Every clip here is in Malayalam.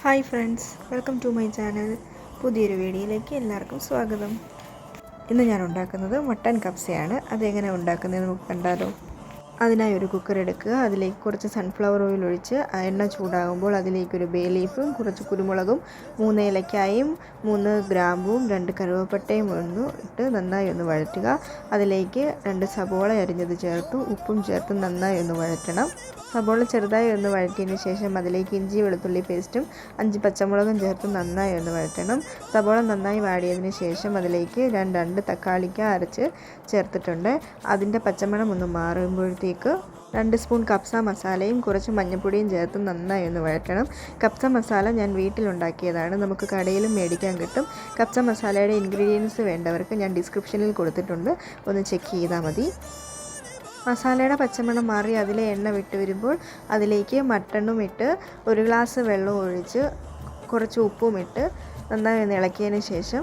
Hi friends, welcome to my channel. പുതിയൊരു വീഡിയോയിലേക്ക് എല്ലാവർക്കും സ്വാഗതം. ഇന്ന് ഞാൻ ഉണ്ടാക്കുന്നത് മട്ടൻ കബ്സയാണ്. അതെങ്ങനെ ഉണ്ടാക്കുന്നതെന്ന് നമുക്ക് കണ്ടാലോ. അതിനായി ഒരു കുക്കർ എടുക്കുക. അതിലേക്ക് കുറച്ച് സൺഫ്ലവർ ഓയിൽ ഒഴിച്ച് എണ്ണ ചൂടാകുമ്പോൾ അതിലേക്കൊരു ബേ ലീഫും കുറച്ച് കുരുമുളകും 3 ഏലക്കായും 3 ഗ്രാമ്പും 2 കറുവപ്പട്ടയും ഇട്ട് നന്നായി ഒന്ന് വഴറ്റുക. അതിലേക്ക് 2 സബോള അരിഞ്ഞത് ചേർത്ത് ഉപ്പും ചേർത്ത് നന്നായി ഒന്ന് വഴറ്റണം. സബോള ചെറുതായി ഒന്ന് വഴറ്റിയതിന് ശേഷം അതിലേക്ക് ഇഞ്ചി വെളുത്തുള്ളി പേസ്റ്റും 5 പച്ചമുളകും ചേർത്ത് നന്നായി ഒന്ന് വഴറ്റണം. സബോള നന്നായി വാടിയതിന് ശേഷം അതിലേക്ക് 2 തക്കാളിക്ക അരച്ച് ചേർത്തിട്ടുണ്ട്. അതിൻ്റെ പച്ചമണം ഒന്ന് മാറുമ്പോഴത്തേക്ക് 2 സ്പൂൺ കപ്സ മസാലയും കുറച്ച് മഞ്ഞൾപ്പൊടിയും ചേർത്ത് നന്നായി ഒന്ന് വഴറ്റണം. കപ്സ മസാല ഞാൻ വീട്ടിലുണ്ടാക്കിയതാണ്. നമുക്ക് കടയിലും മേടിക്കാൻ കിട്ടും. കപ്സ മസാലയുടെ ഇൻഗ്രീഡിയൻസ് വേണ്ടവർക്ക് ഞാൻ ഡിസ്ക്രിപ്ഷനിൽ കൊടുത്തിട്ടുണ്ട്, ഒന്ന് ചെക്ക് ചെയ്താൽ മതി. മസാലയുടെ പച്ചമണം മാറി അതിലെ എണ്ണ വിട്ട് വരുമ്പോൾ അതിലേക്ക് മട്ടണും ഇട്ട് 1 ഗ്ലാസ് വെള്ളം ഒഴിച്ച് കുറച്ച് ഉപ്പും ഇട്ട് നന്നായി ഒന്ന് ഇളക്കിയതിന് ശേഷം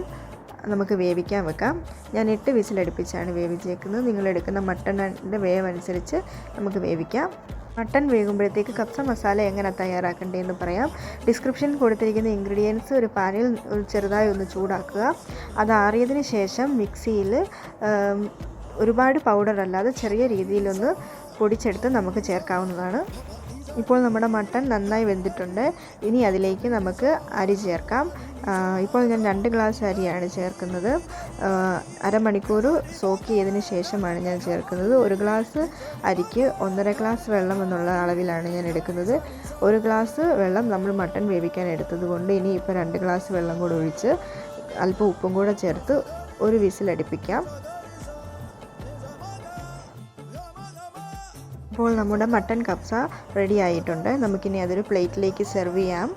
നമുക്ക് വേവിക്കാൻ വെക്കാം. ഞാൻ 8 വിസിലടുപ്പിച്ചാണ് വേവിച്ചേക്കുന്നത്. നിങ്ങളെടുക്കുന്ന മട്ടണിൻ്റെ വേവ് അനുസരിച്ച് നമുക്ക് വേവിക്കാം. മട്ടൺ വേകുമ്പോഴത്തേക്ക് കപ്സ മസാല എങ്ങനെ തയ്യാറാക്കേണ്ടതെന്ന് പറയാം. ഡിസ്ക്രിപ്ഷനിൽ കൊടുത്തിരിക്കുന്ന ഇൻഗ്രീഡിയൻസ് ഒരു പാനിൽ ചെറുതായി ഒന്ന് ചൂടാക്കുക. അത് ആറിയതിന് ശേഷം മിക്സിയിൽ ഒരുപാട് പൗഡർ അല്ലാതെ ചെറിയ രീതിയിലൊന്ന് പൊടിച്ചെടുത്ത് നമുക്ക് ചേർക്കാവുന്നതാണ്. ഇപ്പോൾ നമ്മുടെ മട്ടൺ നന്നായി വെന്തിട്ടുണ്ട്. ഇനി അതിലേക്ക് നമുക്ക് അരി ചേർക്കാം. ഇപ്പോൾ ഞാൻ 2 ഗ്ലാസ് അരിയാണ് ചേർക്കുന്നത്. അരമണിക്കൂർ സോക്ക് ചെയ്തതിന് ശേഷമാണ് ഞാൻ ചേർക്കുന്നത്. 1 ഗ്ലാസ് അരിക്ക് 1.5 ഗ്ലാസ് വെള്ളം എന്നുള്ള അളവിലാണ് ഞാൻ എടുക്കുന്നത്. 1 ഗ്ലാസ് വെള്ളം നമ്മൾ മട്ടൺ വേവിക്കാൻ എടുത്തത് കൊണ്ട് ഇനി ഇപ്പോൾ 2 ഗ്ലാസ് വെള്ളം കൂടെ ഒഴിച്ച് അല്പം ഉപ്പും കൂടെ ചേർത്ത് ഒരു വിസിലടുപ്പിക്കാം. ഇപ്പോൾ നമ്മുടെ മട്ടൻ കബ്സ റെഡി ആയിട്ടുണ്ട്. നമുക്കിനി അതൊരു പ്ലേറ്റിലേക്ക് സെർവ് ചെയ്യാം.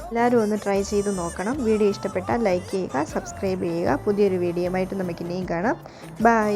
എല്ലാവരും ഒന്ന് ട്രൈ ചെയ്ത് നോക്കണം. വീഡിയോ ഇഷ്ടപ്പെട്ടാൽ ലൈക്ക് ചെയ്യുക, സബ്സ്ക്രൈബ് ചെയ്യുക. പുതിയൊരു വീഡിയോയുമായിട്ട് നമുക്കിനിയും കാണാം. ബൈ.